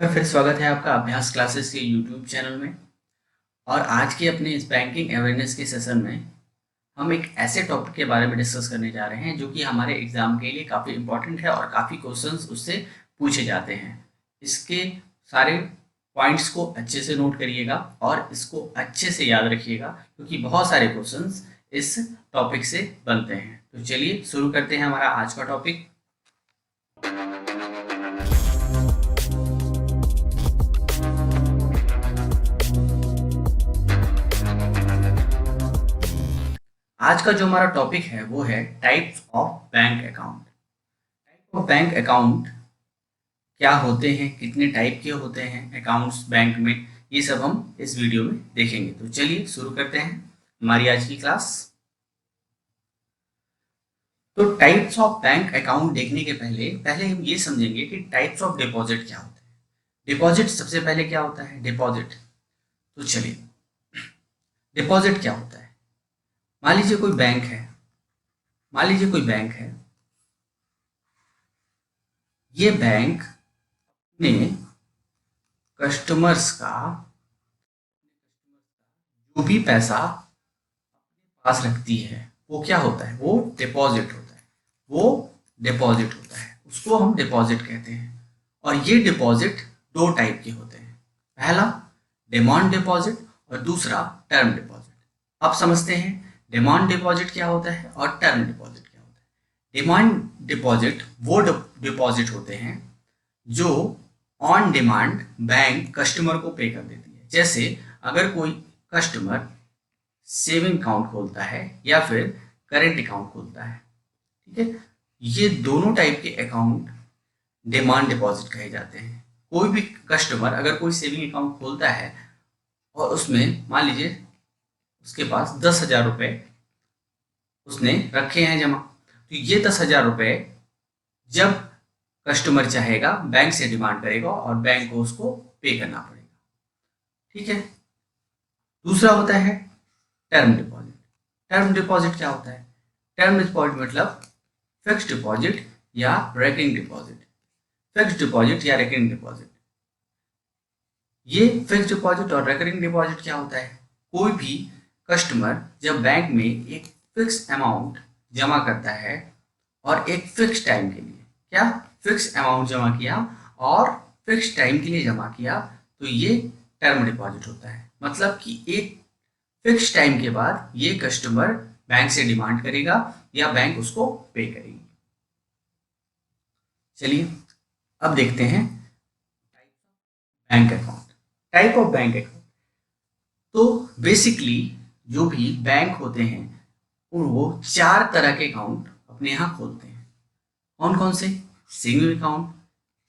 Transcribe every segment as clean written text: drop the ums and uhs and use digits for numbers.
फिर स्वागत है आपका अभ्यास क्लासेस के यूट्यूब चैनल में। और आज के अपने इस बैंकिंग अवेयरनेस के सेशन में हम एक ऐसे टॉपिक के बारे में डिस्कस करने जा रहे हैं जो कि हमारे एग्जाम के लिए काफ़ी इम्पोर्टेंट है और काफ़ी क्वेश्चंस उससे पूछे जाते हैं। इसके सारे पॉइंट्स को अच्छे से नोट करिएगा और इसको अच्छे से याद रखिएगा क्योंकि बहुत सारे क्वेश्चंस इस टॉपिक से बनते हैं। तो चलिए शुरू करते हैं हमारा आज का टॉपिक। आज का जो हमारा टॉपिक है वो है types of bank account. Type of bank account क्या होते हैं, कितने टाइप के होते हैं अकाउंट्स बैंक में, ये सब हम इस वीडियो में देखेंगे। तो चलिए शुरू करते हैं हमारी आज की क्लास। तो टाइप्स ऑफ बैंक अकाउंट देखने के पहले पहले हम ये समझेंगे कि टाइप्स ऑफ डिपॉजिट क्या होते हैं। डिपॉजिट सबसे पहले क्या होता है डिपॉजिट। तो चलिए डिपॉजिट क्या होता है। मान लीजिए कोई बैंक है, ये बैंक अपने कस्टमर्स का जो भी पैसा पास रखती है वो क्या होता है, वो डिपॉजिट होता है। उसको हम डिपॉजिट कहते हैं। और ये डिपॉजिट दो टाइप के होते हैं, पहला डिमांड डिपॉजिट और दूसरा टर्म डिपॉजिट। अब समझते हैं डिमांड डिपॉजिट क्या होता है और टर्म डिपॉजिट क्या होता है। डिमांड डिपॉजिट वो डिपॉजिट होते हैं जो ऑन डिमांड बैंक कस्टमर को पे कर देती है। जैसे अगर कोई कस्टमर सेविंग अकाउंट खोलता है या फिर करेंट अकाउंट खोलता है, ठीक है, ये दोनों टाइप के अकाउंट डिमांड डिपॉजिट कहे जाते हैं। कोई भी कस्टमर अगर कोई सेविंग अकाउंट खोलता है और उसमें मान लीजिए उसके पास 10,000 रुपये उसने रखे हैं जमा, तो ये 10,000 रुपये जब कस्टमर चाहेगा बैंक से डिमांड करेगा और बैंक को उसको पे करना पड़ेगा, ठीक है। दूसरा होता है टर्म डिपॉजिट। टर्म डिपॉजिट क्या होता है, टर्म डिपॉजिट मतलब फिक्स्ड डिपॉजिट या रेकरिंग डिपॉजिट। ये फिक्स्ड डिपॉजिट और रेकरिंग डिपॉजिट क्या होता है, कोई भी कस्टमर जब बैंक में एक फिक्स अमाउंट जमा करता है और एक फिक्स टाइम के लिए, क्या फिक्स अमाउंट जमा किया और फिक्स टाइम के लिए जमा किया, तो ये टर्म डिपॉजिट होता है। मतलब कि एक फिक्स टाइम के बाद ये कस्टमर बैंक से डिमांड करेगा या बैंक उसको पे करेगी। चलिए अब देखते हैं bank account. Type of bank account, तो बेसिकली जो भी बैंक होते हैं वो 4 तरह के अकाउंट अपने यहाँ खोलते हैं। कौन कौन से, saving account,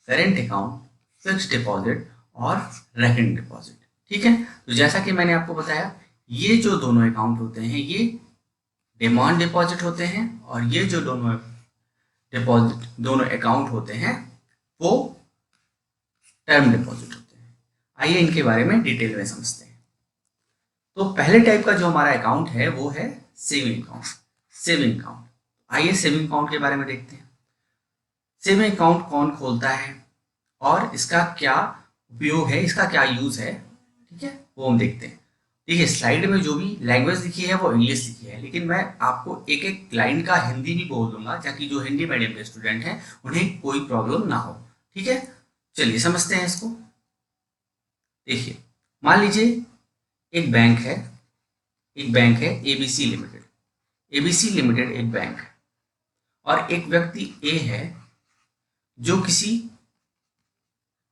current account, fixed deposit और रेकरिंग डिपॉजिट, ठीक है। तो जैसा कि मैंने आपको बताया ये जो दोनों अकाउंट होते हैं ये डिमांड डिपॉजिट होते हैं और ये जो दोनों अकाउंट होते हैं वो टर्म डिपॉजिट होते हैं। आइए इनके बारे में डिटेल में समझते हैं। तो पहले टाइप का जो हमारा अकाउंट है वो है सेविंग अकाउंट। आइए सेविंग अकाउंट के बारे में देखते हैं। सेविंग अकाउंट कौन खोलता है और इसका क्या उपयोग है, इसका क्या यूज है, ठीक है, वो हम देखते हैं। देखिए स्लाइड में जो भी लैंग्वेज लिखी है वो इंग्लिश लिखी है, लेकिन मैं आपको एक एक लाइन का हिंदी भी बोल दूंगा ताकि जो हिंदी मीडियम के स्टूडेंट हैं उन्हें कोई प्रॉब्लम ना हो, ठीक है। चलिए समझते हैं इसको। देखिए मान लीजिए एक बैंक है एबीसी लिमिटेड एक बैंक है और एक व्यक्ति ए है जो किसी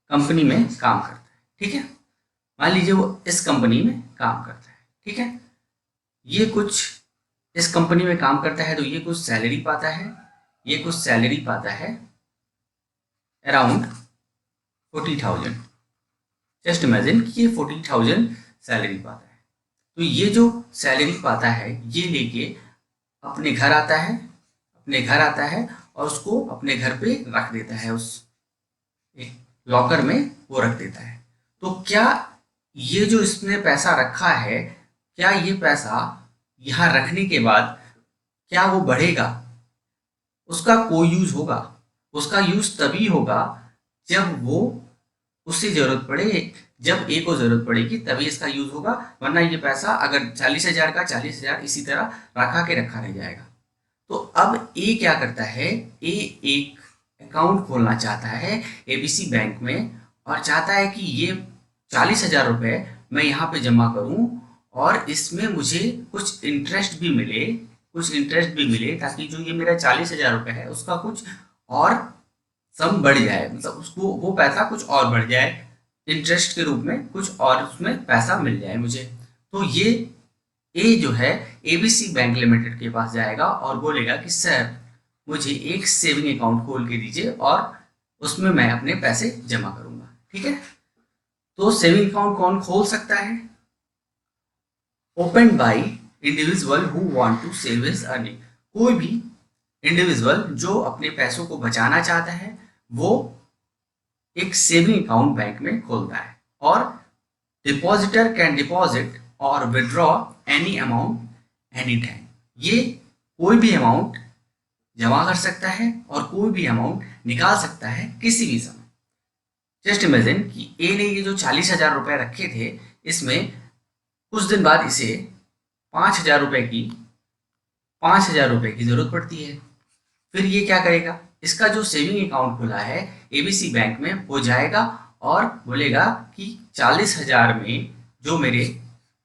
कंपनी में काम करता है, ठीक है। मान लीजिए वो इस कंपनी में काम करता है, ठीक है। ये कुछ इस कंपनी में काम करता है तो ये कुछ सैलरी पाता है अराउंड 40,000। जस्ट इमेजिन कि ये 40,000 सैलरी पाता है। तो ये जो सैलरी पाता है ये लेके अपने घर आता है और उसको अपने घर पे रख देता है, उस एक लॉकर में वो रख देता है। तो क्या ये जो इसने पैसा रखा है, क्या ये पैसा यहाँ रखने के बाद क्या वो बढ़ेगा, उसका कोई यूज होगा? उसका यूज तभी होगा जब वो उससे जरूरत पड़े, जब ए को जरूरत पड़ेगी तभी इसका यूज होगा, वरना ये पैसा अगर 40,000 का 40,000 इसी तरह रखा रह जाएगा। तो अब ए क्या करता है, ए एक अकाउंट खोलना चाहता है एबीसी बैंक में और चाहता है कि ये 40,000 रुपये मैं यहाँ पे जमा करूँ और इसमें मुझे कुछ इंटरेस्ट भी मिले ताकि जो ये मेरा 40,000 रुपये है उसका कुछ और सम बढ़ जाए, मतलब उसको वो पैसा कुछ और बढ़ जाए, इंटरेस्ट के रूप में कुछ और उसमें पैसा मिल जाए मुझे। तो ये ए जो है एबीसी बैंक लिमिटेड के पास जाएगा और बोलेगा कि सर मुझे एक सेविंग अकाउंट खोल के दीजिए और उसमें मैं अपने पैसे जमा करूंगा। ठीक है, तो सेविंग अकाउंट कौन खोल सकता है? Open by individual who want to save his earning. कोई भी इंडिविजुअल जो अपने पैसों को बचाना चाहता है वो एक सेविंग अकाउंट बैंक में खोलता है। और डिपॉजिटर कैन डिपॉजिट और withdraw any amount any time. ये कोई भी अमाउंट जमा कर सकता है और कोई भी अमाउंट निकाल सकता है किसी भी समय। जस्ट इमेजिन कि ए ने ये जो 40,000 रुपये रखे थे, इसमें कुछ दिन बाद इसे 5,000 रुपये की जरूरत पड़ती है। फिर ये क्या करेगा, इसका जो सेविंग अकाउंट खुला है एबीसी बैंक में वो जाएगा और बोलेगा कि 40,000 में जो मेरे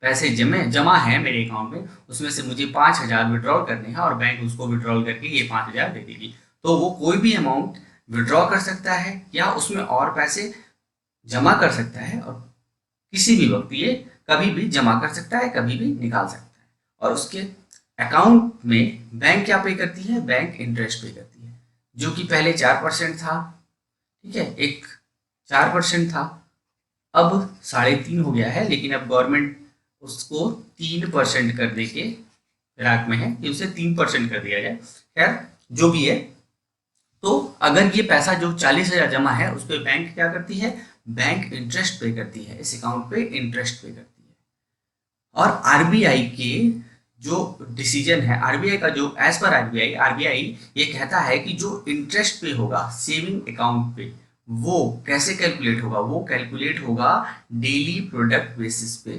पैसे जमा है मेरे अकाउंट में उसमें से मुझे 5,000 विड्रॉल करने हैं और बैंक उसको विड्रॉल करके ये 5,000 दे देगी। तो वो कोई भी अमाउंट विड्रॉ कर सकता है या उसमें और पैसे जमा कर सकता है और किसी भी वक्त ये कभी भी जमा कर सकता है, कभी भी निकाल सकता है। और उसके अकाउंट में बैंक क्या पे करती है, बैंक इंटरेस्ट पे करती है, जो कि पहले 4% था। ठीक है, एक 4% था, अब 3.5 हो गया है, लेकिन अब गवर्नमेंट उसको 3% करने के फिराक में है कि उसे 3% कर दिया जाए। खैर जो भी है, तो अगर ये पैसा जो 40,000 जमा है उस पर बैंक क्या करती है, बैंक इंटरेस्ट पे करती है, इस अकाउंट पे इंटरेस्ट पे करती है। और आरबीआई के जो डिसीजन है, आरबीआई का जो एज पर आरबीआई ये कहता है कि जो इंटरेस्ट पे होगा सेविंग अकाउंट पे वो कैसे कैलकुलेट होगा, वो कैलकुलेट होगा डेली प्रोडक्ट बेसिस पे।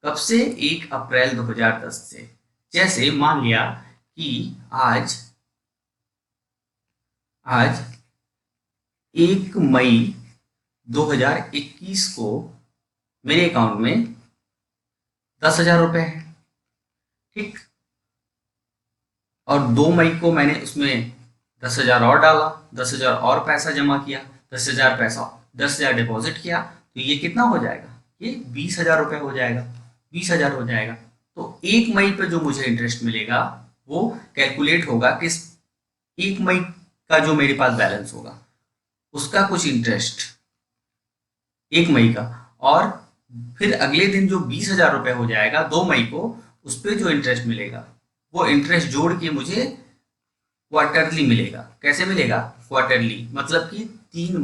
कब से? 1 अप्रैल 2010 से। जैसे मान लिया कि आज 1 मई 2021 को मेरे अकाउंट में 10,000 रुपये है। ठीक, और 2 मई को मैंने उसमें 10,000 और डाला, 10,000 और पैसा जमा किया, 10,000 डिपॉजिट किया, तो ये कितना हो जाएगा, ये 20,000 रुपये हो जाएगा, 20,000 हो जाएगा। तो 1 मई पे जो मुझे इंटरेस्ट मिलेगा वो कैलकुलेट होगा किस 1 मई का जो मेरे पास बैलेंस होगा उसका कुछ इंटरेस्ट 1 मई का, और फिर अगले दिन जो 20,000 रुपये हो जाएगा 2 मई को, उस पर जो इंटरेस्ट मिलेगा वो इंटरेस्ट जोड़ के मुझे क्वार्टरली मिलेगा। कैसे मिलेगा? क्वार्टरली, मतलब कि 3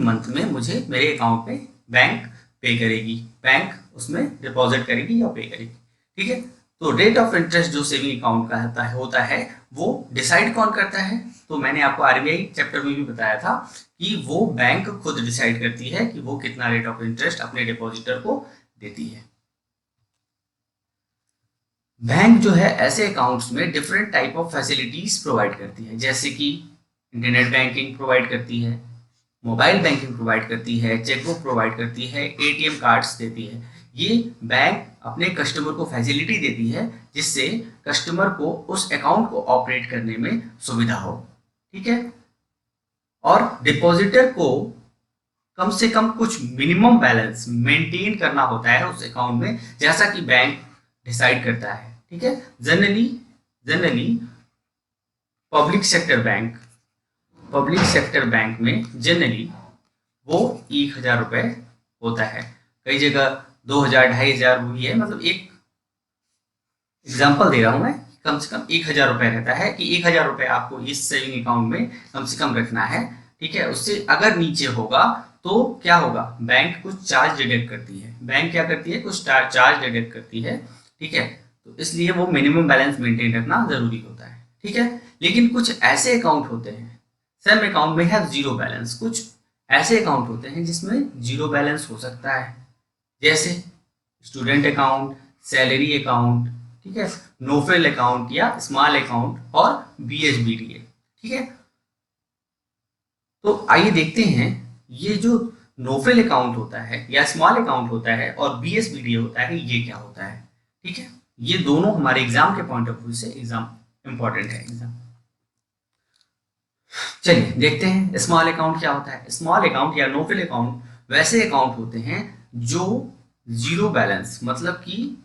मंथ में मुझे मेरे अकाउंट में बैंक पे करेगी, बैंक उसमें डिपॉजिट करेगी या पे करेगी। ठीक है, तो रेट ऑफ इंटरेस्ट जो सेविंग अकाउंट का होता है वो डिसाइड कौन करता है? तो मैंने आपको आरबीआई चैप्टर में भी बताया था कि वो बैंक खुद डिसाइड करती है कि वो कितना रेट ऑफ इंटरेस्ट अपने डिपॉजिटर को देती है। बैंक जो है ऐसे अकाउंट्स में different type of facilities provide करती है, जैसे कि इंटरनेट बैंकिंग प्रोवाइड करती है, मोबाइल बैंकिंग प्रोवाइड करती है, चेकबुक प्रोवाइड करती है, एटीएम कार्ड्स देती है। ये बैंक अपने कस्टमर को फैसिलिटी देती है जिससे कस्टमर को उस अकाउंट को ऑपरेट करने में सुविधा हो। ठीक है, और डिपॉजिटर को कम से कम कुछ मिनिमम बैलेंस मेंटेन करना होता है उस अकाउंट में, जैसा कि बैंक डिसाइड करता है। ठीक है, जनरली पब्लिक सेक्टर बैंक में जनरली वो 1,000 रुपये होता है, कई जगह 2,000 2,500 भी है। मतलब एक एग्जांपल दे रहा हूं मैं, कम से कम 1,000 रुपये रहता है कि 1,000 रुपये आपको इस सेविंग अकाउंट में कम से कम रखना है। ठीक है, उससे अगर नीचे होगा तो क्या होगा, बैंक कुछ चार्ज डिडक्ट करती है। बैंक क्या करती है, कुछ चार्ज डिडक्ट करती है। ठीक है, तो इसलिए वो मिनिमम बैलेंस मेंटेन रखना जरूरी होता है। ठीक है, लेकिन कुछ ऐसे अकाउंट होते हैं, सम अकाउंट में है जीरो बैलेंस, कुछ ऐसे अकाउंट होते हैं जिसमें जीरो बैलेंस हो सकता है, जैसे स्टूडेंट अकाउंट, सैलरी अकाउंट, ठीक है, नो फ्रिल अकाउंट या स्मॉल अकाउंट और BSBDA। ठीक है, तो आइए देखते हैं ये जो नो फ्रिल अकाउंट होता है या स्मॉल अकाउंट होता है और BSBDA होता है, ये क्या होता है। ठीक है, ये दोनों हमारे एग्जाम के पॉइंट ऑफ व्यू से एग्जाम इंपॉर्टेंट है एग्जाम। चलिए देखते हैं स्मॉल अकाउंट क्या होता है। स्मॉल अकाउंट या नो फ्रिल अकाउंट वैसे अकाउंट होते हैं जो जीरो बैलेंस, मतलब कि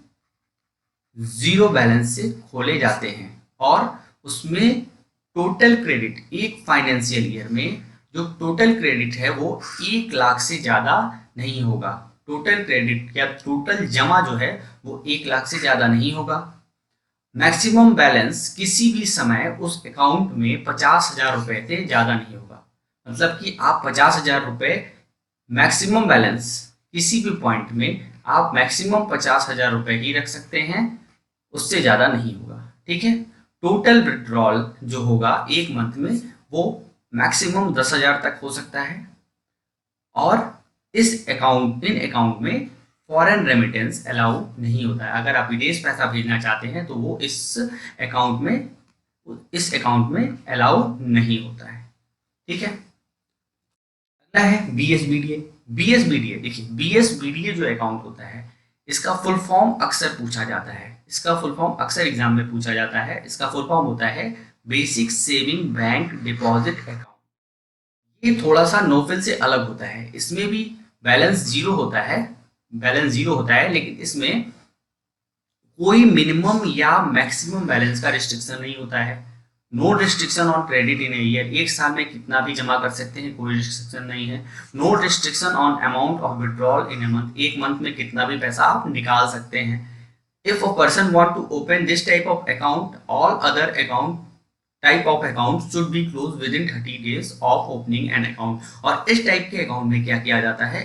जीरो बैलेंस से खोले जाते हैं और उसमें टोटल क्रेडिट एक फाइनेंशियल ईयर में जो टोटल क्रेडिट है वो 1 लाख से ज़्यादा नहीं होगा। टोटल क्रेडिट या टोटल जमा जो है वो 1 लाख से ज़्यादा नहीं होगा। मैक्सिमम बैलेंस किसी भी समय उस अकाउंट में 50,000 रुपये से ज़्यादा नहीं होगा। मतलब कि आप 50,000 रुपये मैक्सिमम बैलेंस किसी भी पॉइंट में आप मैक्सिमम 50,000 रुपये ही रख सकते हैं, उससे ज़्यादा नहीं होगा। ठीक है, टोटल विड्रॉल जो होगा एक मंथ में वो मैक्सिमम 10,000 तक हो सकता है। और इन अकाउंट में फॉरेन रेमिटेंस अलाउ नहीं होता है। अगर आप विदेश पैसा भेजना चाहते हैं तो वो इस अकाउंट में अलाउ नहीं होता है। ठीक है, अगला है BSBDA। BSBDA देखिए, BSBDA जो अकाउंट होता है इसका फुल फॉर्म अक्सर पूछा जाता है, इसका फुल फॉर्म अक्सर एग्जाम में पूछा जाता है। इसका फुल फॉर्म होता है basic saving bank deposit account. ये थोड़ा सा नोफिल से अलग होता है, इसमें भी बैलेंस जीरो होता है, लेकिन इसमें कोई मिनिमम या मैक्सिमम बैलेंस का रिस्ट्रिक्शन नहीं होता है। No restriction on credit in year, एक साल में कितना भी जमा कर सकते हैं, कोई रिस्ट्रिक्शन नहीं है। No restriction on amount of withdrawal in a month, एक मंथ में कितना भी पैसा आप निकाल सकते हैं। If a person want to open this type of account, all other account type of account should be close within 30 days of opening an account. और इस टाइप के अकाउंट में क्या किया जाता है,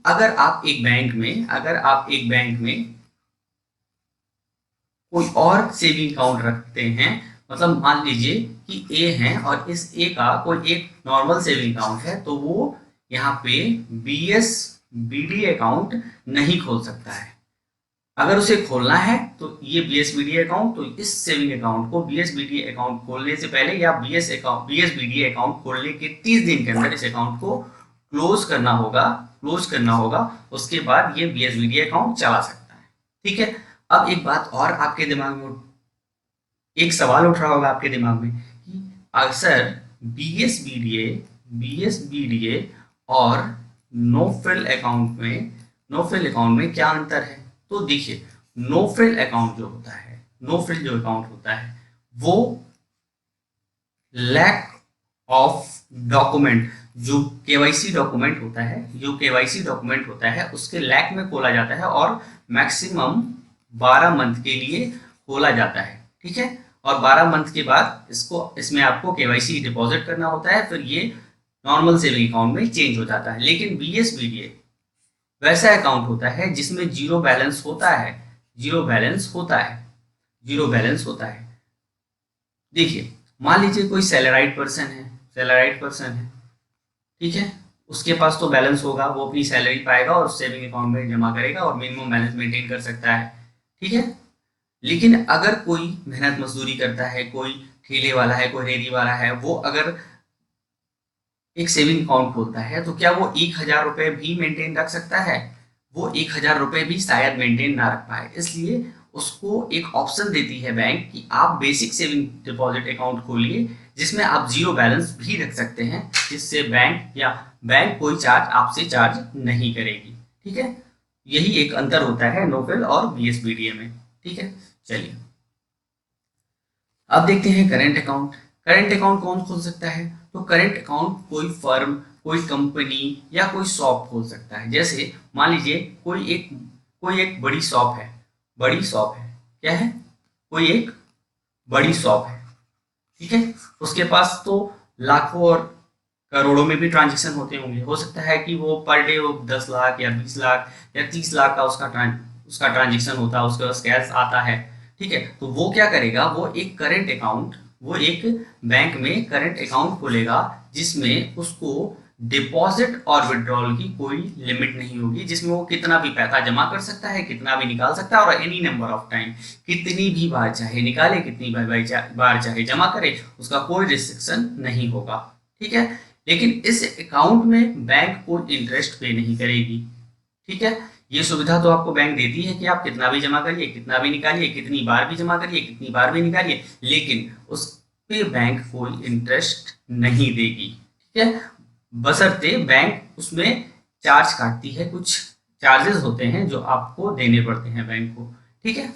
अगर आप एक बैंक में कोई और सेविंग अकाउंट रखते हैं, मतलब मान लीजिए कि ए है और इस ए का कोई एक नॉर्मल सेविंग अकाउंट है, तो वो यहाँ पे BSBD अकाउंट नहीं खोल सकता है। अगर उसे खोलना है तो ये BSBD अकाउंट, तो इस सेविंग अकाउंट को BSBD अकाउंट खोलने से पहले या BSBD अकाउंट खोलने के 30 दिन के अंदर इस अकाउंट को क्लोज करना होगा। उसके बाद ये BSBD अकाउंट चला सकता है। ठीक है, अब एक बात और आपके दिमाग में एक सवाल उठ रहा होगा आपके दिमाग में कि अक्सर BSBDA और नो फ्रिल अकाउंट में क्या अंतर है। तो देखिए, नो फ्रिल जो अकाउंट होता है वो लैक ऑफ डॉक्यूमेंट, जो KYC डॉक्यूमेंट होता है उसके लैक में खोला जाता है और मैक्सिमम 12 मंथ के लिए खोला जाता है। ठीक है, और 12 मंथ के बाद इसमें आपको KYC डिपॉजिट करना होता है, फिर ये नॉर्मल सेविंग अकाउंट में चेंज हो जाता है। लेकिन BSBDA वैसा अकाउंट होता है जिसमें जीरो बैलेंस होता है। देखिए, मान लीजिए कोई सैलराइड पर्सन है, ठीक है, उसके पास तो बैलेंस होगा, वो अपनी सैलरी पाएगा और सेविंग अकाउंट में जमा करेगा और मिनिमम बैलेंस मेंटेन कर सकता है। ठीक है, लेकिन अगर कोई मेहनत मजदूरी करता है, कोई ठेले वाला है, कोई रेहड़ी वाला है, वो अगर एक सेविंग अकाउंट खोलता है तो क्या वो 1,000 रुपये भी मेंटेन रख सकता है? वो 1,000 रुपये भी शायद मेंटेन ना रख पाए। इसलिए उसको एक ऑप्शन देती है बैंक कि आप बेसिक सेविंग डिपॉजिट अकाउंट खोलिए जिसमें आप जीरो बैलेंस भी रख सकते हैं, जिससे बैंक कोई आपसे चार्ज नहीं करेगी। ठीक है, यही एक अंतर होता है नोफिल और BSBDA में। ठीक है, चलिए अब देखते हैं करंट अकाउंट। करंट अकाउंट कौन खोल सकता है? तो करंट अकाउंट कोई फर्म, कोई कंपनी या कोई शॉप खोल सकता है। जैसे मान लीजिए कोई एक बड़ी शॉप है, क्या है? कोई एक बड़ी शॉप है, ठीक है, उसके पास तो लाखों और करोड़ों में भी ट्रांजेक्शन होते होंगे। हो सकता है कि वो पर डे वो 10 लाख या 20 लाख या 30 लाख का उसका ट्रांजेक्शन होता है, उसके पास कैश आता है। ठीक है, तो वो क्या करेगा, वो एक बैंक में करंट अकाउंट खोलेगा जिसमें उसको डिपॉजिट और विड्रॉल की कोई लिमिट नहीं होगी, जिसमें वो कितना भी पैसा जमा कर सकता है, कितना भी निकाल सकता है, और एनी नंबर ऑफ टाइम, कितनी भी बार चाहे निकाले, कितनी बार चाहे जमा करे, उसका कोई रिस्ट्रिक्शन नहीं होगा। ठीक है, लेकिन इस अकाउंट में बैंक कोई इंटरेस्ट पे नहीं करेगी। ठीक है, ये सुविधा तो आपको बैंक देती है कि आप कितना भी जमा करिए, कितना भी निकालिए, कितनी बार भी जमा करिए, कितनी बार भी निकालिए, लेकिन उस पे बैंक कोई इंटरेस्ट नहीं देगी। ठीक है, बशर्ते बैंक उसमें चार्ज काटती है, कुछ चार्जेस होते हैं जो आपको देने पड़ते हैं बैंक को। ठीक है,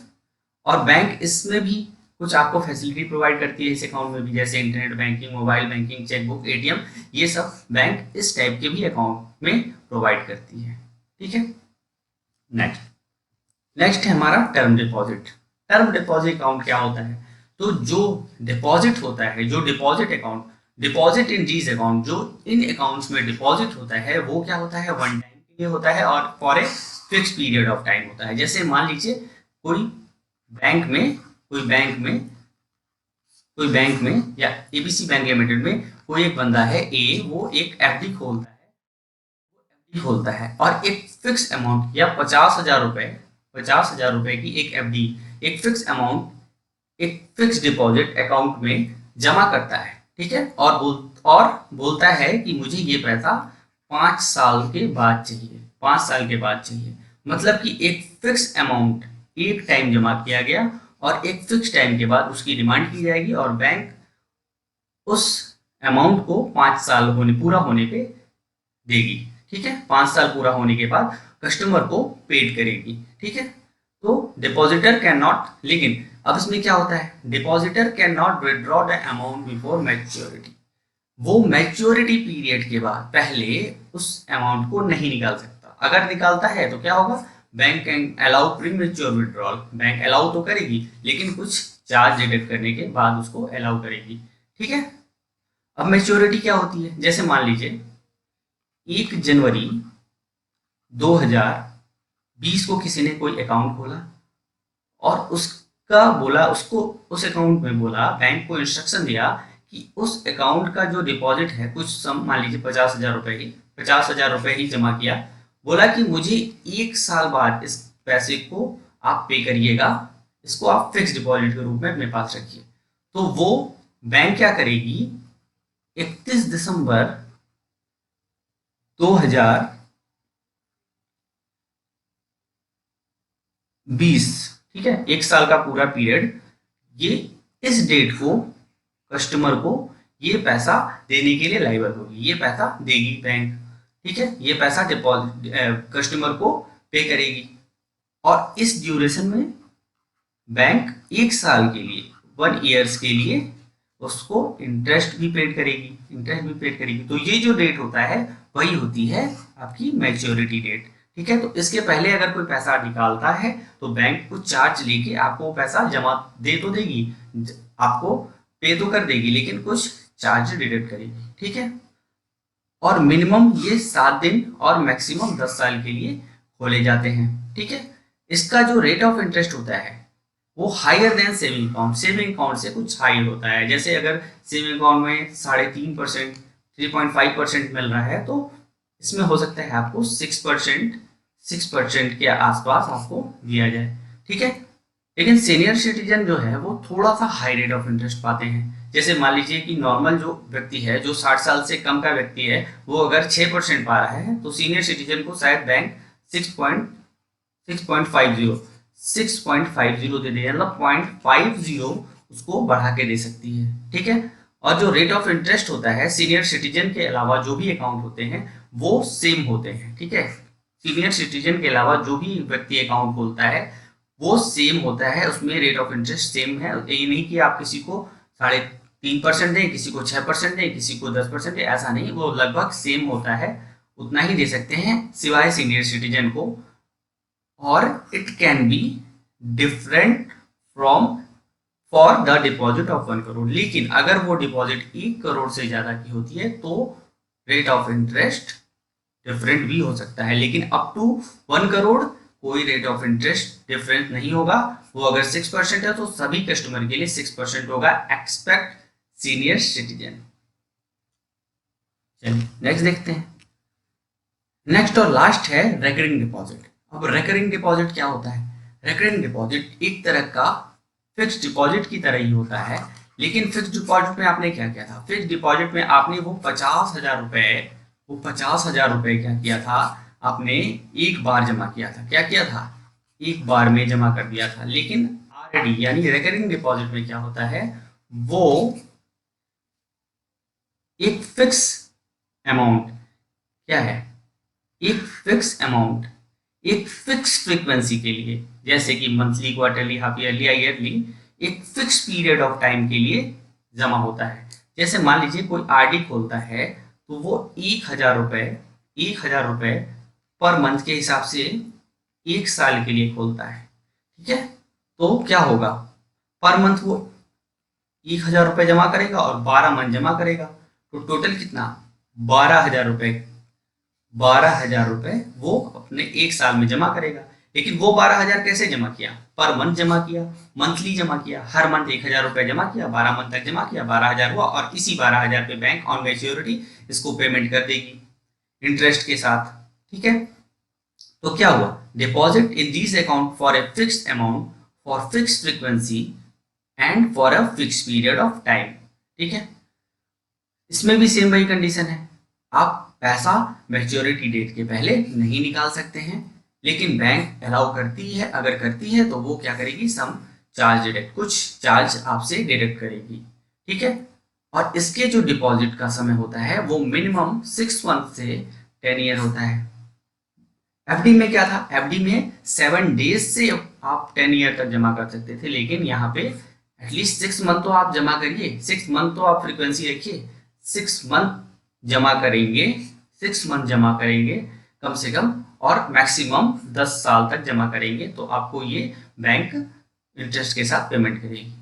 और बैंक इसमें भी कुछ आपको फैसिलिटी प्रोवाइड करती है इस अकाउंट में भी, जैसे internet banking, mobile banking, chequebook, ATM, ये सब बैंक इस टाइप के भी अकाउंट में प्रोवाइड करती है। ठीक है, नेक्स्ट है हमारा term deposit. Term deposit account क्या होता है? तो जो डिपॉजिट होता है, जो deposit account, deposit in these account, जो इन अकाउंट्स में डिपॉजिट होता है वो क्या होता है? वन टाइम के लिए होता है और for a fix period of time होता है। जैसे मान लीजिए कोई बैंक में या एबीसी बैंक लिमिटेड में कोई एक बंदा है ए, वो एक एफडी खोलता है और एक फिक्स अमाउंट या 50,000 रुपए की एक एफडी, एक फिक्स अमाउंट, एक फिक्स डिपॉजिट अकाउंट में जमा करता है। ठीक है, और बोलता है कि मुझे ये पैसा 5 साल के बाद चाहिए, 5 साल के बाद चाहिए। मतलब कि एक फिक्स अमाउंट एक टाइम जमा किया गया और एक फिक्स टाइम के बाद उसकी डिमांड की जाएगी और बैंक उस अमाउंट को 5 साल पूरा होने पे देगी। ठीक है, 5 साल पूरा होने के बाद कस्टमर को पेड करेगी। ठीक है, तो डिपॉजिटर कैन नॉट, लेकिन अब इसमें क्या होता है? Depositor can not withdraw the amount before maturity. वो मैच्योरिटी पीरियड के बाद पहले उस अमाउंट को नहीं निकाल सकता। अगर निकालता है तो क्या होगा? Bank can allow pre mature withdrawal. Bank allow तो करेगी लेकिन कुछ चार्ज डिडक्ट करने के बाद उसको अलाउ करेगी। ठीक है, अब मैच्योरिटी क्या होती है? जैसे मान लीजिए 1 जनवरी 2020 को किसी ने कोई अकाउंट खोला और उसको उस अकाउंट में बोला, बैंक को इंस्ट्रक्शन दिया कि उस अकाउंट का जो डिपॉजिट है, कुछ सम मान लीजिए 50,000 रुपए ही जमा किया, बोला कि मुझे 1 साल बाद इस पैसे को आप पे करिएगा, इसको आप फिक्स डिपॉजिट के रूप में अपने पास रखिए। तो वो बैंक क्या करेगी? 31 दिसंबर 2020, ठीक है, 1 साल का पूरा पीरियड, ये इस डेट को कस्टमर को ये पैसा देने के लिए लायबल होगी, ये पैसा देगी बैंक। ठीक है, ये पैसा डिपॉजिट कस्टमर को पे करेगी और इस ड्यूरेशन में बैंक 1 साल के लिए, 1 ईयर्स के लिए उसको इंटरेस्ट भी पेड करेगी। तो ये जो डेट होता है वही होती है आपकी मैच्योरिटी डेट। ठीक है, तो इसके पहले अगर कोई पैसा निकालता है तो बैंक कुछ चार्ज लेके आपको पैसा जमा दे तो देगी, आपको पे तो कर देगी, लेकिन कुछ चार्ज डिडक्ट करेगी। ठीक है, और मिनिमम ये 7 दिन और मैक्सिमम 10 साल के लिए खोले जाते हैं। ठीक है, इसका जो रेट ऑफ इंटरेस्ट होता है वो हायर देन सेविंग अकाउंट से कुछ हाई होता है। जैसे अगर सेविंग अकाउंट में 3.5%, 3.5% मिल रहा है, तो इसमें हो सकता है आपको 6% के आसपास आपको दिया जाए। ठीक है, लेकिन सीनियर सिटीजन जो है वो थोड़ा सा हाई रेट ऑफ इंटरेस्ट पाते हैं। जैसे मान लीजिए कि नॉर्मल जो व्यक्ति है, जो 60 साल से कम का व्यक्ति है, वो अगर 6% पा रहा है तो सीनियर सिटीजन को शायद बैंक 6.50 दे दे, मतलब 0.50 उसको बढ़ा के दे सकती है। ठीक है, और जो रेट ऑफ इंटरेस्ट होता है सीनियर सिटीजन के अलावा जो भी अकाउंट होते हैं वो सेम होते हैं। ठीक है, सीनियर सिटीजन के अलावा जो भी व्यक्ति अकाउंट खोलता है वो सेम होता है, उसमें रेट ऑफ इंटरेस्ट सेम है। ये नहीं कि आप किसी को 3.5% दें, किसी को 6% दें, किसी को 10% दें, ऐसा नहीं, वो लगभग सेम होता है, उतना ही दे सकते हैं सिवाय सीनियर सिटीजन को। और it can be different from for the deposit of 1 crore. लेकिन अगर वो डिपॉजिट 1 करोड़ से ज्यादा की होती है तो रेट ऑफ इंटरेस्ट डिफरेंट भी हो सकता है, लेकिन अप टू 1 करोड़ कोई रेट ऑफ इंटरेस्ट डिफरेंट नहीं होगा। वो अगर 6% है तो सभी कस्टमर के लिए 6% होगा, एक्सपेक्ट सीनियर सिटीजन। चलिए नेक्स्ट देखते हैं। नेक्स्ट और लास्ट है रेकरिंग डिपॉजिट। अब रेकरिंग डिपॉजिट क्या होता है? रेकरिंग डिपॉजिट एक तरह का फिक्स्ड डिपॉजिट की तरह ही होता है, लेकिन फिक्स्ड डिपॉजिट में आपने क्या किया था? फिक्स्ड डिपॉजिट में आपने वो 50,000 रुपए क्या किया था? आपने एक बार जमा किया था। क्या किया था? एक बार में जमा कर दिया था। लेकिन आरडी यानी रेकरिंग डिपॉजिट में क्या होता है? वो एक फिक्स अमाउंट, क्या है? एक फिक्स अमाउंट, एक फिक्स फ्रीक्वेंसी के लिए, जैसे कि मंथली, क्वार्टरली, हाफ ईयरली या ईयरली, एक फिक्स पीरियड ऑफ टाइम के लिए जमा होता है। जैसे मान लीजिए कोई आरडी खोलता है तो वो 1,000 रुपए पर मंथ के हिसाब से 1 साल के लिए खोलता है। ठीक है, तो क्या होगा? पर मंथ वो 1,000 रुपए जमा करेगा और 12 मंथ जमा करेगा, तो टोटल कितना? 12,000 रुपए। 12,000 रुपए वो अपने 1 साल में जमा करेगा। लेकिन वो 12,000 कैसे जमा किया? पर मंथ जमा किया, मंथली जमा किया, हर मंथ 1,000 रुपए जमा किया, 12 मंथ तक जमा किया, 12,000 हुआ, और इसी 12,000 पे बैंक ऑन मैच्योरिटी इसको पेमेंट कर देगी इंटरेस्ट के साथ। ठीक है, तो क्या हुआ? Deposit in this account for a fixed amount for fixed frequency and for a fix period of time. ठीक है, इसमें भी सेम वही कंडीशन है। आप पैसा मैच्योरिटी डेट के पहले नहीं निकाल सकते हैं, लेकिन बैंक अलाउ करती है। अगर करती है तो वो क्या करेगी? सम चार्ज डिडक्ट, कुछ चार्ज आपसे डिडक्ट करेगी। ठीक है, और इसके जो डिपॉजिट का समय होता है वो मिनिमम 6 मंथ से 10 ईयर होता है। एफडी में क्या था? एफडी में 7 डेज से आप 10 ईयर तक जमा कर सकते थे, लेकिन यहाँ पे एटलीस्ट 6 मंथ तो आप जमा करिए, 6 मंथ तो आप फ्रीक्वेंसी रखिए। 6 मंथ जमा करेंगे, 6 मंथ जमा करेंगे कम से कम, और मैक्सिमम 10 साल तक जमा करेंगे, तो आपको ये बैंक इंटरेस्ट के साथ पेमेंट करेगी।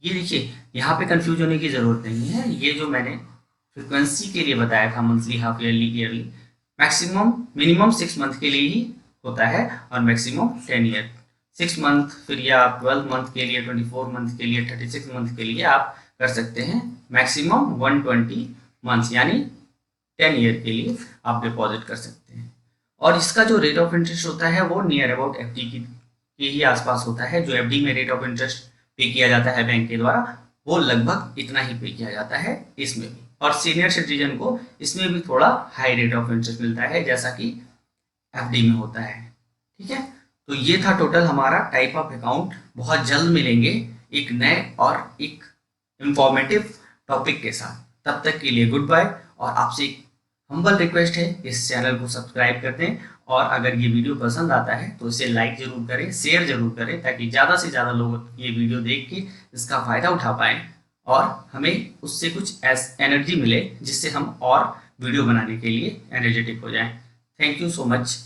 ये देखिए, यहाँ पे कंफ्यूज होने की ज़रूरत नहीं है। ये जो मैंने फ्रीक्वेंसी के लिए बताया था, monthly, half yearly, yearly, maximum minimum 6 month के लिए ही होता है, और मैक्सिमम 10 ईयर। 6 मंथ, फिर या 12 मंथ के लिए, 24 मंथ के लिए, 36 मंथ के लिए आप कर सकते हैं। मैक्सिमम 120 मंथ्स यानी 10 ईयर के लिए आप डिपॉजिट कर सकते हैं। और इसका जो रेट ऑफ इंटरेस्ट होता है वो नियर अबाउट एफडी के ही आसपास होता है। जो एफडी में रेट ऑफ इंटरेस्ट पे किया जाता है बैंक के द्वारा, वो लगभग इतना ही पे किया जाता है इसमें भी। और सीनियर सिटीजन को इसमें भी थोड़ा हाई रेट ऑफ इंटरेस्ट मिलता है, जैसा कि एफडी में होता है। ठीक है, तो ये था टोटल हमारा टाइप ऑफ अकाउंट। बहुत जल्द मिलेंगे एक नए और एक इंफॉर्मेटिव टॉपिक के साथ। तब तक के लिए गुड बाय, और आपसे एक हम्बल रिक्वेस्ट है, इस चैनल को सब्सक्राइब कर दें, और अगर ये वीडियो पसंद आता है तो इसे लाइक जरूर करें, शेयर जरूर करें, ताकि ज़्यादा से ज़्यादा लोग ये वीडियो देख के इसका फ़ायदा उठा पाएँ और हमें उससे कुछ एनर्जी मिले, जिससे हम और वीडियो बनाने के लिए एनर्जेटिक हो जाएं। Thank you so much.